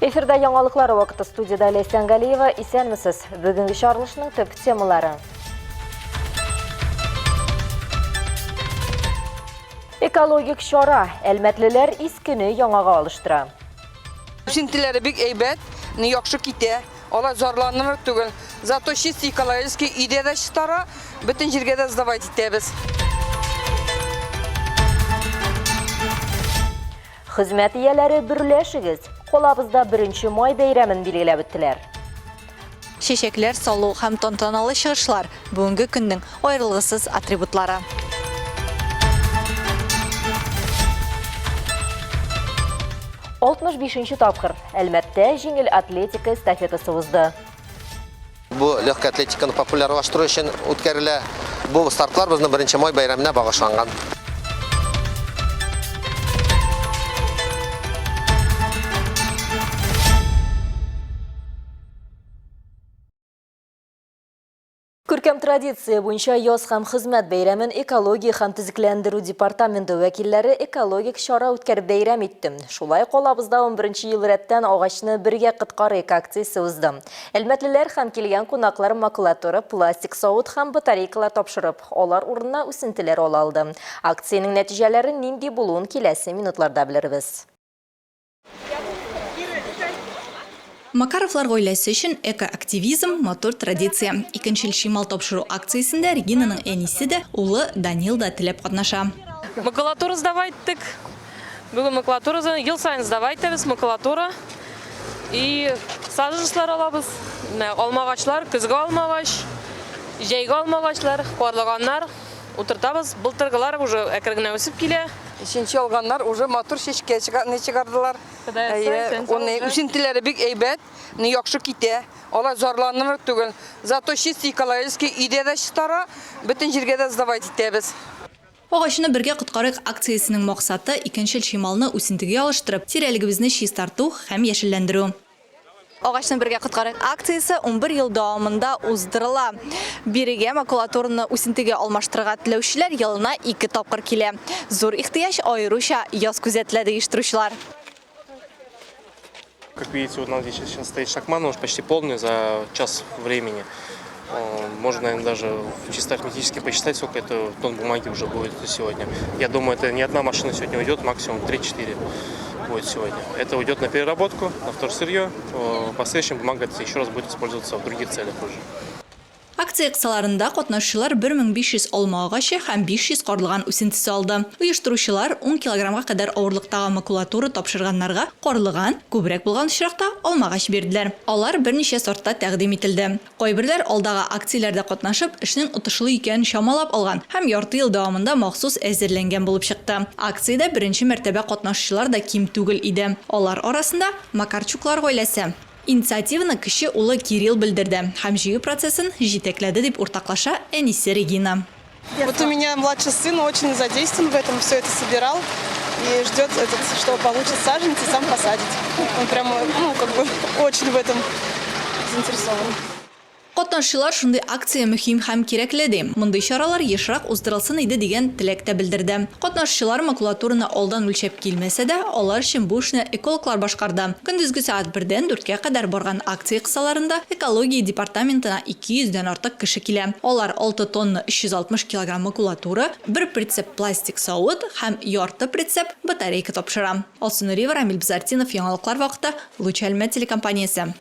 Эфирда яңалыклар вакыты студияда Лесян Галиева. Исәнмесез? Бүгенге чаралышның төп темалары. Экологик чара. Әлмәтлеләр искене яңага алыштыра. Үсентеләре бик әйбәт, яхшы китә. Алар зарланыр түгел. Зато чисти экологически идея чистара, бөтен җиргә дә сдавать итәбез. Хезмәт ияләре берләшегез. Колабызда 1 май бәйрәмен билгеләп үттеләр. Чәчәкләр салу һәм тантаналы чыгышлар бүгенге көннең аерылгысыз атрибутлары. Алтмыш 65-нче тапкыр Әлмәттә җиңел атлетика эстафетасы узды. Бу легкая атлетиканы популярлаштыру өчен үткәрелә. Бу стартлар безнең 1 май бәйрәменә багышланган. Күркәм традиция буенча яз һәм хезмәт бәйрәмен экология һәм төзекләндерү департаменты вәкилләре экологик чара үткәреп бәйрәм итте. Шулай колабызда 11 ел рәттән агачны бергә коткарыйк акциясе узды. Әлмәтлеләр һәм килгән кунаклар макулатура, пластик савыт һәм батарейкалар тапшырып, алар урынына үсентеләр ала алды. Акциянең нәтиҗәләре нинди булуын киләсе минутларда белербез. Макаровлар гаиләсе өчен экоактивизм матур традиция. Икенчел шимал тапшыру акциясендә Регинаның әнисе дә, улы Данил да теләп катнаша. Макулатура сдавайттык. Бүген макулатура ел сайын сдавайтабыз макулатура. И сажышлар алабыз. Алмагачлар, көзгә алмагач, җәйгә алмагачлар, карлыганнар утыртабыз. Былтыргылар уже әкрегенә үсеп килә. Ишенче алганнар уже матур чәчкә чыгардылар. Үсентеләре бик әйбәт, яхшы китә. Алар зарланыр түгел. Зато чисти экологически идея чистара, бөтен җиргә дә сдавать итәбез. Агачны бергә коткарык акциясенең максаты икенчел шималны үсентегә алыштырып, тирәлегебезне чистарту һәм яшелләндерү. Агачны бергә коткарык акциясе 11 ел дәвамында уздырыла. Бирегә макулатураны үсентегә алмаштырырга теләүчеләр елына 2 тапкыр килә. Зур ихтыяҗ аеруча яз күзәтләде оештыручылар. Как видите, вот у нас здесь сейчас стоит шахман, он уже почти полный за час времени. Можно, наверное, даже чисто арифметически посчитать, сколько это тонн бумаги уже будет сегодня. Я думаю, это не одна машина сегодня уйдет, максимум 3-4 будет сегодня. Это уйдет на переработку, на вторсырье. В последующем бумага еще раз будет использоваться в других целях уже. Акция кысаларында катнашучылар 1500 алма агачы һәм 500 карлыган үсентесе алды. Оештыручылар 10 килограммга кадәр авырлыктагы макулатура тапшырганнарга карлыган, күбрәк булган очракта алма агач бирделәр. Алар берничә сортта тәкъдим ителде. Кайберләр алдагы акцияләрдә катнашып, эшнең отышлы икәнен чамалап алган һәм ярты ел дәвамында махсус әзерләнгән булып чыкты. Акциядә беренче мәртәбә катнашучылар да ким түгел иде. Алар арасында Макарчуклар гаиләсе. Инициативаны кече улы Кирилл белдерде һәм җыю процессын җитәкләде дип уртаклаша әнисе Регина. Вот у меня младший сын очень задействован в этом, все это собирал и ждет, что получит саженцы и сам посадит. Он прямо, очень в этом заинтересован. Катнашучылар шундый акция мөһим һәм кирәкле ди. Мондый чаралар ешрак уздырылсын иде дигән теләк тә белдерде. Катнашучылар макулатураны алдан үлчәп килмәсә дә, алар өчен бу эшне экологлар башкарды. Көндезге саат 1-дән 4-кә кадәр барган акция кысаларында экология департаментына 200-дән артык кеше килә. Алар 6 тонна 360 килограмм макулатура, 1 прицеп пластик савыт һәм ярты прицеп батарейка тапшыра. Алсынурова, Рамил Бизартинов, яңалыклар вакыты, Луч Әлмәт телекомпаниясе.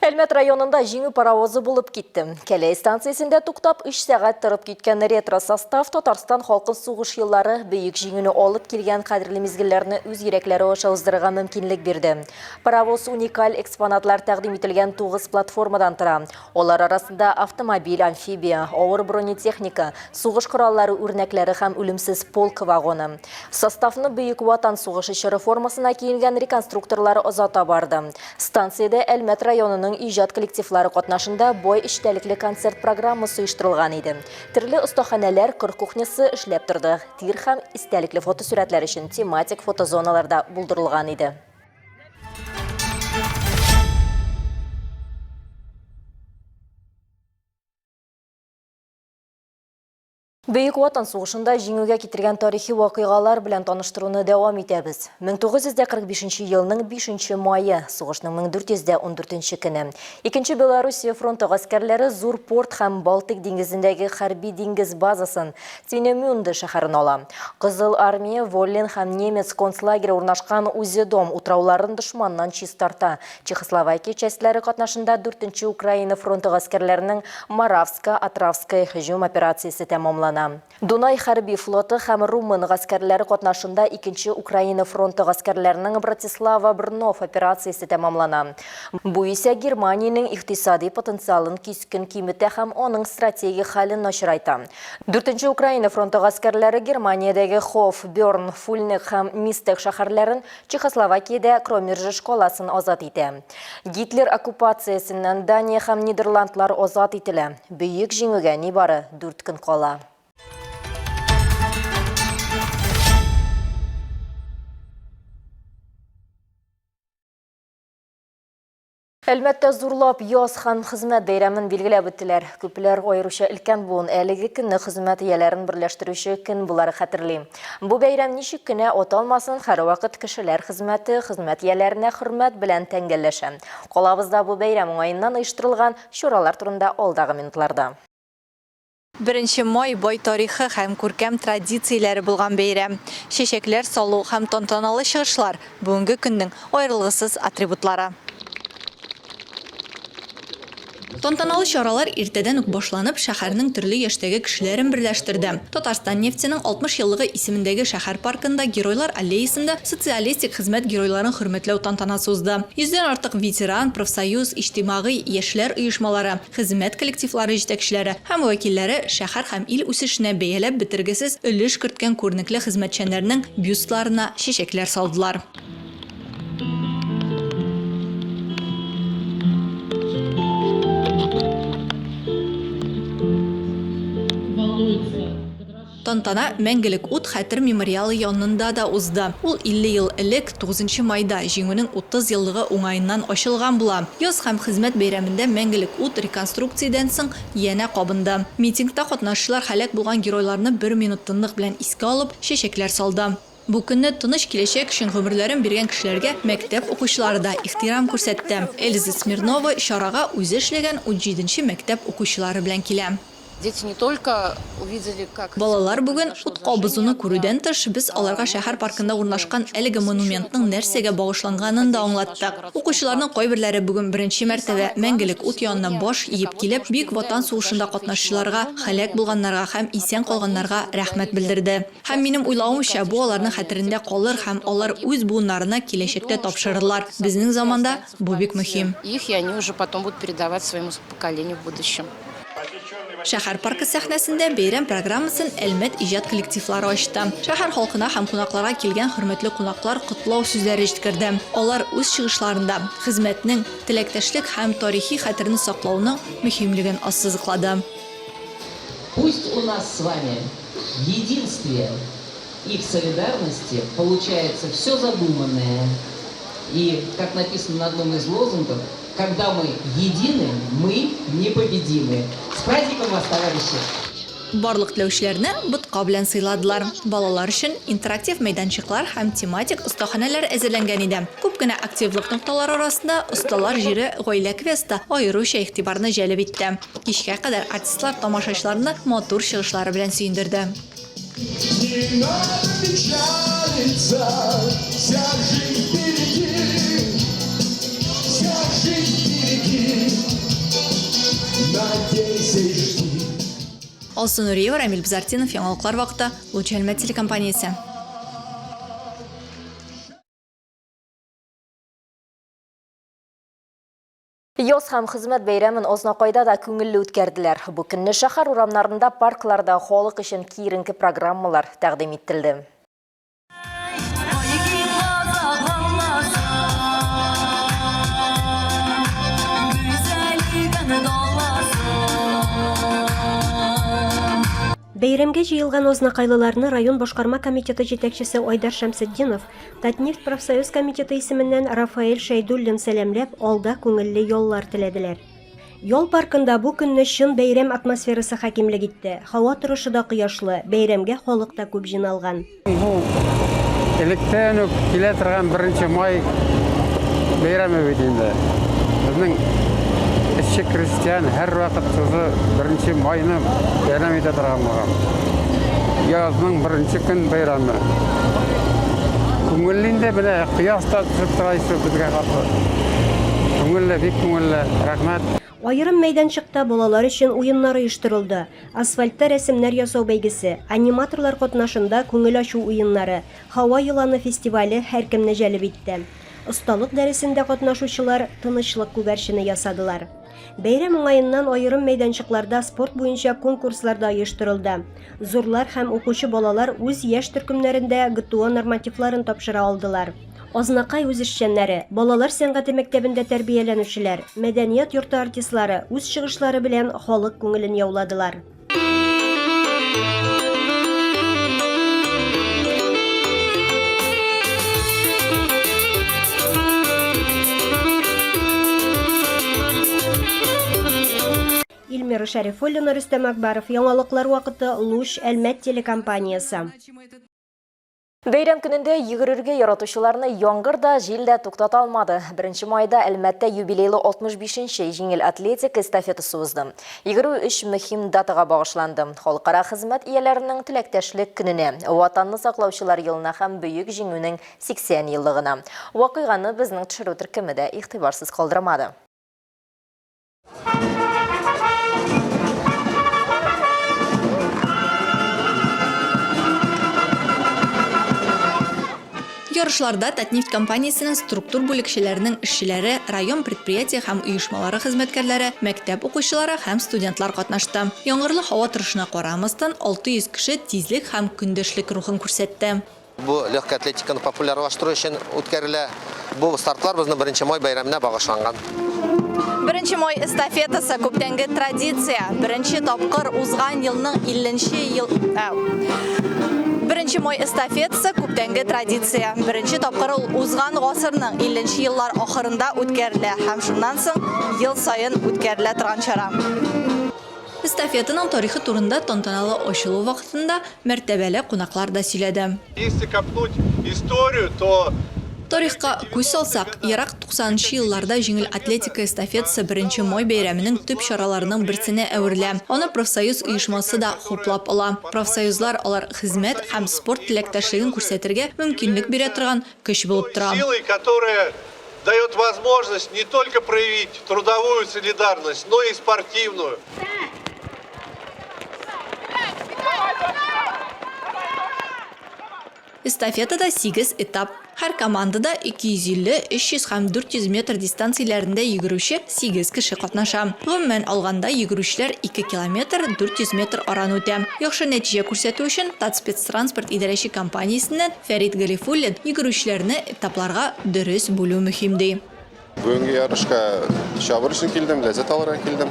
Әлмәт районында җиңү паровозы булып китте. Кәләй станциясендә туктап 3 сәгать торып киткән ретро состав Татарстан халкы сугыш еллары бөек җиңүне алып килгән кадерле мизгелләрне үз йөрәкләре аша уздырырга мөмкинлек бирде. Паровоз уникаль экспонатлар тәкъдим ителгән 9 платформадан тора. Алар арасында автомобиль, амфибия, авыр бронетехника, сугыш кораллары үрнәкләре һәм үлемсез полк вагоны. Составны бөек ватан сугышы чоры формасына киенгән реконструкторлар озата барды. Станциядә Әлмәт районының иҗат коллективлары катнашында бой эчтәлекле концерт программасы оештырылган иде. Төрле остаханәләр, кыр кухнясы эшләп торды. Тир һәм истәлекле фотосурәтләр өчен тематик фотозоналарда булдырылган иде. Бөйік Ватан суғышында жеңуге кетірген тарихи вақиғалар білән таныштыруны дәвам итәбез. 1945 елның 5 майы, суғышның 1414 көне. Екінші Белоруссия фронты ғаскерлері Зур порт һәм Балтик диңгезіндегі хәрби диңгез базасын Цвинемюнде шәһәрен ала. Қызыл армия, Воллин һәм немец концлагері урнашқан Узедом утрауларын дошманнан чистарта. Чехословакия частьләре катнашында 4-нче Украина фронты ғаскерлерінің Моравска-Атравская һөҗүм операциясы тәмамлана. Дунай хәрби флоты һәм румын гаскәрләре катнашында 2-нче Украина фронты гаскәрләренең Братислава-Брнов операциясе тәмамлана. Бу исә Германиянең икътисади потенциалын кискен киметә һәм аның стратегик хәлен начрайта. 4-нче Украина фронты гаскәрләре Германиядәге Хоф, Бёрн, Фульнек һәм Мистек шәһәрләрен Чехословакиядә Кромержеш каласын азат итә. Гитлер оккупациясеннән Дания һәм Нидерландлар азат ителә. Бөек җиңүгә нибары 4 көн кала. Әлбәттә зурлап яз һәм хезмәт бәйрәмен билгеләп үттеләр. Күпләр аеруча өлкән буын әлеге көнне хезмәт ияләрен берләштерүче көн булары хәтерли. Бу бәйрәм ничек кенә аталмасын, һәрвакыт кешеләр хезмәте, хезмәт ияләренә хөрмәт белән тәңгәлләшә. Калабызда бу бәйрәм уңаеннан оештырылган чаралар турында алдагы минутларда. 1 май бай тарихы һәм күркәм традицияләре булган бәйрәм. Чәчәкләр салу һәм тантаналы чыгышлар бүгенге көннең аерылгысыз атрибутлары. Тантаналы чаралар иртәдән үк башланып, шәһәрнең төрле яшьтәге кешеләрен берләштерде. Татарстан нефтенең 60 еллыгы исемендәге шәһәр паркында Геройлар аллеясында социалистик хезмәт геройларын хөрмәтләү тантанасы узды. 100дән артык ветеран, профсоюз, иҗтимагый, яшьләр оешмалары, хезмәт коллективлары җитәкчеләре һәм вәкилләре шәһәр һәм ил үсешенә бәяләп бетергесез өлеш керткән күренекле хезмәтчәннәрнең бюстларына чәчәкләр салдылар. Тантана мәңгелек ут хәтер мемориалы янында да узды. Ул 50 ел элек 9 майда җиңүнең 30 еллыгы уңаеннан ачылган була. Яз һәм хезмәт бәйрәмендә мәңгелек ут реконструкциядән соң янә кабынды. Митингта катнашучылар һәлак булган геройларны 1 минут тынлык белән искә алып, чәчәкләр салды. Бу көнне тыныч киләчәк өчен гомерләрен биргән кешеләргә мәктәп укучылары да ихтирам күрсәтте. Эльза Смирнова чарага үзе эшләгән 17-нче мәктәп укучылары белән килә. Дети не только увидели, как... Балалар бүген ут кабызуны күрүдән тыш, без аларга шәһәр паркында урнашкан әлеге монументның нәрсәгә багышланганын да аңлаттык. Укучыларның кайберләре бүген 1-нче мәртәбә мәңгелек ут янына баш иеп килеп, Бөек Ватан сугышында катнашучыларга, һәлак булганнарга һәм исән калганнарга рәхмәт белдерде. Һәм минем уйлавымча, бу аларның хәтерендә калыр һәм алар үз буыннарына киләчәктә тапшырырлар. Безнең заманда бу бик мөһим. Их, и они уже потом будут передавать своему поколению в будущем. Шәһәр паркы сәхнәсендә бәйрәм программасын Әлмәт иҗат коллективлары ачты. Шәһәр халкына һәм кунакларга килгән хөрмәтле кунаклар котлау сүзләре җиткерде. Алар үз чыгышларында хезмәтнең, теләктәшлек һәм тарихи хәтерне саклауның мөһимлеген ассызыклады. Пусть у нас с вами в единстве и в солидарности получается все задуманное. И, как написано на одном из лозунгов, когда мы едины, мы непобедимы. С праздником вас, товарищи! Барлык теләүчеләрне ботка белән сыйладылар. Балалар өчен интерактив мәйданчыклар һәм тематик остаханәләр әзерләнгән иде. Күп кенә активлык нукталары арасында осталар җире гаилә квесты аеруча игътибарны җәлеп итте. Кичкә кадәр артистлар тамашачыларны матур чыгышлары белән сөендерде. Алсу Нуриева, Рамиль Бзартинов, Яңалыклар вакыты, Лучи Әлмәт телекомпаниясе. Яз һәм хезмәт бәйрәмен Азнакайда да күңелле үткәрделәр. Бу көнне шәһәр урамнарында, паркларда халык өчен киеренке программалар тәкъдим ителде. Бәйрәмгә җыелган Азнакайлыларны район башкарма комитеты җитәкчесе Айдар Шәмсетдинов, Татнефть профсоюз комитеты исеменнән Рафаэль Шәйдуллин сәламләп, алда күңелле яллар теләделәр. Yol parkында бу көнне шын бәйрәм атмосферасы хакимлек итте. Һава торышы да кояшлы, бәйрәмгә халык та күп җыйналган. Бу электән үк килә торган 1 май бәйрәме бит инде. Безнең эшче крестьян һәр вакыт шушы 1 майны бәйрәм итә торган булган. Язның 1 көн бәйрәме. Күңелендә белә кояш та төшеп тора иде безгә каршы. Күңелле, бик күңелле, рәхмәт. Айрым мәйданчыкта балалар өчен уеннар оештырылды. Асфальтта рәсемнәр ясау бәйгесе, аниматорлар катнашында күңел ачу уеннары, Һава еланы фестивале һәркемне җәлеп итте. Осталык дәресендә катнашучылар тынычлык күгәрчене ясадылар. Бәйрәм уңаеннан айрым мәйданчыкларда спорт буенча конкурсларда оештырылды. Зурлар һәм укучы балалар үз яшь төркемнәрендә ГТО нормативларын тапшыра алдылар. Азнакай үз эшчәннәре, балалар сәнгате мәктәбендә тәрбияләнүчеләр, мәдәният йорты артистлары үз чыгышлары белән халык күңелен яуладылар. Илмира Шәрифуллина, Рөстәм Акбаров, яңалыклар вакыты, Луш, Әлмәт телекомпаниясы. Бәйрәм көнендә йөгерергә яратучыларны яңгыр да, җил дә туктата алмады. 1 майда Әлмәттә юбилейлы 65-нче җиңел атлетика эстафетасы узды. Йөгерү 3 мөһим датага багышланды. Халыкара хезмәт ияләренең теләктәшлек көненә, ватанны саклаучылар елына һәм бөек җиңүнең 80 еллыгына. Вакыйганы безнең төшерү төркеме дә игътибарсыз калдырмады. Ярышларда Татнефть компаниясының структур бүлекчеләренең эшчеләре, район предприятие һәм оешмалары хезмәткәрләре, мәктәп укучылары һәм студентлар катнашты. Яңгырлы һава торышына карамастан 600 кеше тизлек һәм көндәшлек рухын күрсәтте. Бу легкая атлетиканы популярлаштыру өчен үткәрелә. Бу стартлар безнең 1 май бәйрәменә багышланган. 1 май эстафетасы күптәнге традиция. 1 тапкыр узган елның 50-нче ел 1 май эстафетасы күптәнге традиция. 1 тапкыр узган гасырның 50-нче еллар ахырында үткәрелә һәм шуннан соң ел сайын үткәрелә торган чара. Эстафетаның тарихы турында тантаналы ачылу вакытында мәртәбәле кунаклар да сөйләде. Если копнуть историю, то Тарихка күз салсак, ерак 90-нчы елларда җиңел атлетика эстафетасы 1 май бәйрәменең төп чараларының берсенә әверелә. Аны профсоюз оешмасы да хуплап ала. Профсоюзлар алар хезмәт һәм спорт теләктәшлеген күрсәтергә мөмкинлек бирә торган көч булып тора. силой, которая дает возможность не только проявить трудовую солидарность, но и спортивную. Эстафетада 8 этап. Һәр командада 250, 300 һәм 400 метр дистанцияләрендә йөгерүче 8 кеше катнаша. Гомумән алганда йөгерүчеләр 2 километр 400 метр араны үтә. Яхшы нәтиҗә күрсәтү өчен Татспецтранспорт идарәче компаниясеннән Фәрит Галифуллин йөгерүчеләрне этапларга дөрес бүлү мөһим ди. Бүгенге ярышка чабыр өчен килдем, ләззәт алырга килдем.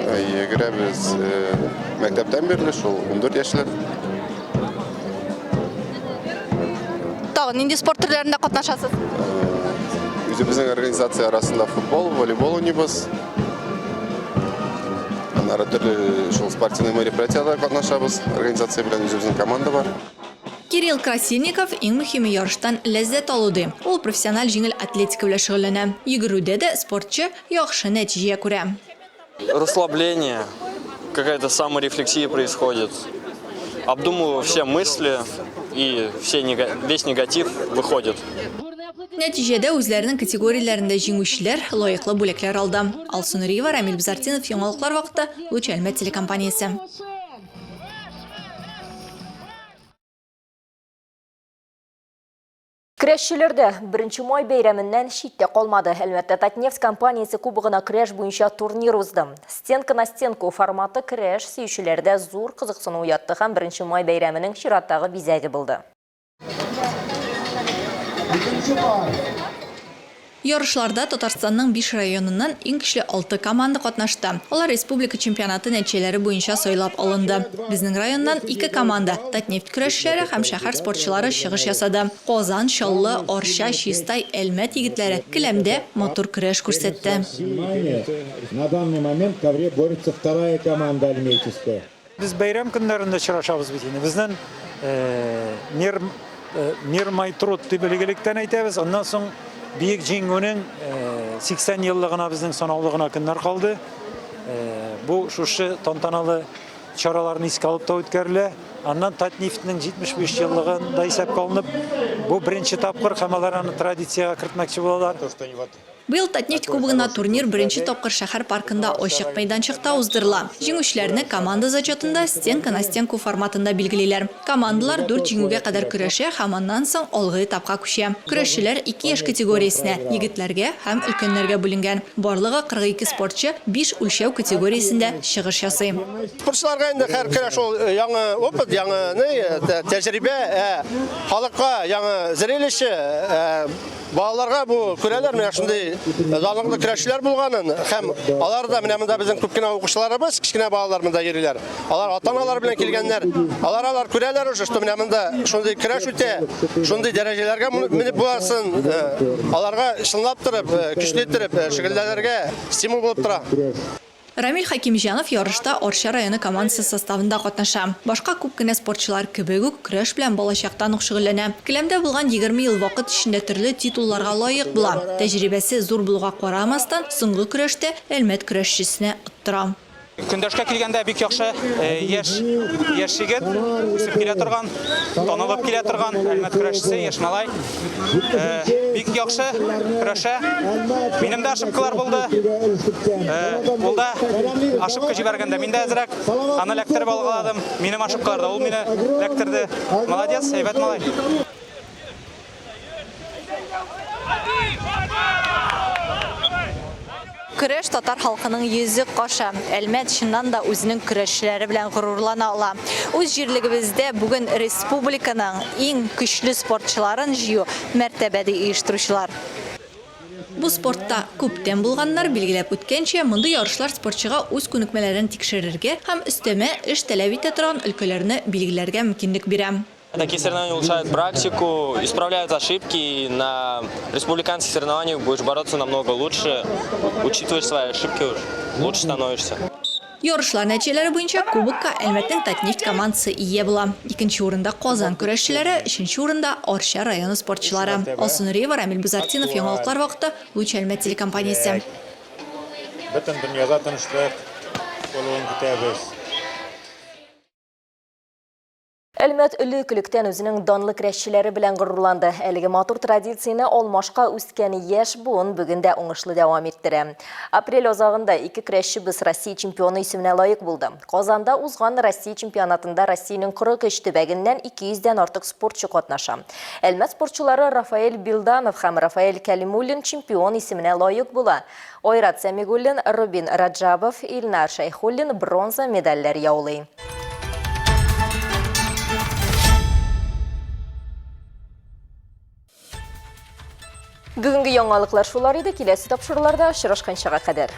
Йөгерәбез мәктәптән бирле шул 14 яшьләр. Тагын нинди спорт төрләрендә катнашасыз? Үзебезнең организация арасында футбол, волейбол уйныйбыз. Аннары төрле шул спортивный мероприятияларда катнашабыз. Организация белән үзебезнең команда бар. Кирилл Красильников иң мөһиме ярыштан ләззәт алуды. Ул профессиональ җиңел атлетика белән шөгыльләнә. Йөгерүдә дә спортчы яхшы нәтиҗә күрә. Расслабление, какая-то саморефлексия происходит. Обдумываю все мысли и весь негатив выходит. Нәтиҗәдә үзләренең категорияләрендә җиңүчеләр лаеклы бүләкләр алды. Алсу Нуриева, Рамил Бизартинов, яңалыклар вакыты, Луч Әлмәт телекомпаниясе. Көрәшчеләрдә 1 май бәйрәменнән читтә калмады. Әлбәттә, Татнефть компаниясе кубогына көрәш буенча турнир узды. Стенка на стенку форматы көрәш сөючеләрдә зур кызыксыну уятты һәм 1 май бәйрәменең чираттагы бизәге булды. Ярышларда Татарстанның 5 районыннан иң көчле 6 команда катнашты. Алар республика чемпионаты нәтиҗәләре буенча сайлап алынды. Безнең районнан 2 команда Татнефть көрәшчеләре һәм шәһәр спортчылары чыгыш ясады. Казан, Чаллы, Орча, Чистай, Әлмәт егетләре Келәмдә матур көрәш күрсәтте. На данный момент в ковре борется вторая команда альметьевская. Biz bayram günlerinde çıraşabız bitini. Bizden Mirmay Trut belirlilikten aytamiz. Ondan soň Büyük Jingo'nun 80 yıllığına bizden sonavlığına günler kaldı. Bu şuşu tantanalı çaralarını iske alıp da ötkärle. Ondan Tatneft'nin 75 yıllığında hesapka alınıp bu birinci tapkır hamalarını tradisiyaga kiritmekçi bolalar. Быел Татнефть кубогына турнир беренче тапкыр шәһәр паркында ачык мәйданчыкта уздырыла. Җиңүчеләрне команда зачетында стенка на стенку форматында билгелиләр. Командалар 4 җиңүгә кадәр көрәшә һәм аннан соң алгы этапка күчә. Көрәшчеләр 2 яшь категориясенә, егетләргә һәм өлкәннәргә бүленгән. Барлыгы 42 спортчы 5 үлчәү категориясендә чыгыш ясый. Спортчыларга инде һәр көрәш ул яңа опыт, яңа тәҗрибә, халыкка яңа зрелище, балаларга бу күрәләр менә шундый залыңлы көрәшчеләр булганын һәм алар да менә монда безнең күп кенә укучыларыбыз, кичкенә балалар монда йөриләр. Алар ата-аналар белән килгәннәр. Алар күрәләр уже, что менә монда шундый көрәш үтә, шундый дәрәҗәләргә менеп буласын. Аларга чынлап торып, көчле итеп шөгыльләнергә стимул булып тора. Рамиль Хакимҗанов ярышта Орча районы командасы составында катнаша. Башка күп кенә спортчылар кебек үк көрәш белән балачактан ук шөгыльләнә. Келәмдә булган 20 ел вакыт эчендә төрле титулларга лаек була. Тәҗрибәсе зур булуга карамастан, соңгы көрәштә Әлмәт көрәшчесенә оттыра. Көндәшкә килгәндә бик яхшы яшь егет, үсеп килә торган, танылып килә торган Әлмәт көрәшчесе, яшь малай. Бик яхшы көрәшә. Минем дә ошибкалар булды. Ул да ошибка җибәргәндә мин дә әзрәк аны ләктереп алгаладым. Минем ошибкалар да ул мине ләктерде. Молодец, әйбәт малай. Көрәш татар халкының йөзе каша. Әлмәт чыннан да үзенең көрәшчеләре белән горурлана ала. Үз җирлегебездә бүген республиканың иң көчле спортчыларын җыю мәртәбәдә оештыручылар. Бу спортта күптән булганнар билгеләп үткәнчә, мондый ярышлар спортчыга үз күнекмәләрен тикшерергә һәм өстәмә эш таләп итә торган өлкәләрне билгеләргә мөмкинлек бирә. Такие соревнования улучшают практику, исправляют ошибки, и на республиканских соревнованиях будешь бороться намного лучше, учитываешь свои ошибки, лучше становишься. Ярышлар нәтиҗәләре буенча кубокка Әлмәтнең Татнефть командасы ия була. 2нче урында Казан көрәшчеләре, 3нче урында Орча районы спортчылары. Алсу Нуриева, Рамиль Бузартинов, Яңалыклар вакыты, Луч Әлмәт телекомпаниясе. Бөтен дөньяда тынычлык булуын көтәбез. Әлмәт өлөкіліктен өзінің данлы көрәшчеләре белән горурланды. Әлеге матур традицияны алмашка үскән яшь буын бүгендә уңышлы дәвам иттерә. Апрель азагында 2 көрәшчебез Россия чемпионы исеменә лаек булды. Казанда узган Россия чемпионатында Россиянең 43 төбәгеннән 200дән артык спортчы катнаша. Әлмәт спортчылары Рафаэль Билданов һәм Рафаэль Кәлимуллин чемпион исеменә лаек була. Ойрат Сәмигуллин, Рубин Раджабов, Илнар Шайхуллин бронза медальләр яулый. Бүгінгі яңалыклар шулар иде, киләсе тапшыруларда очрашканчага кадәр.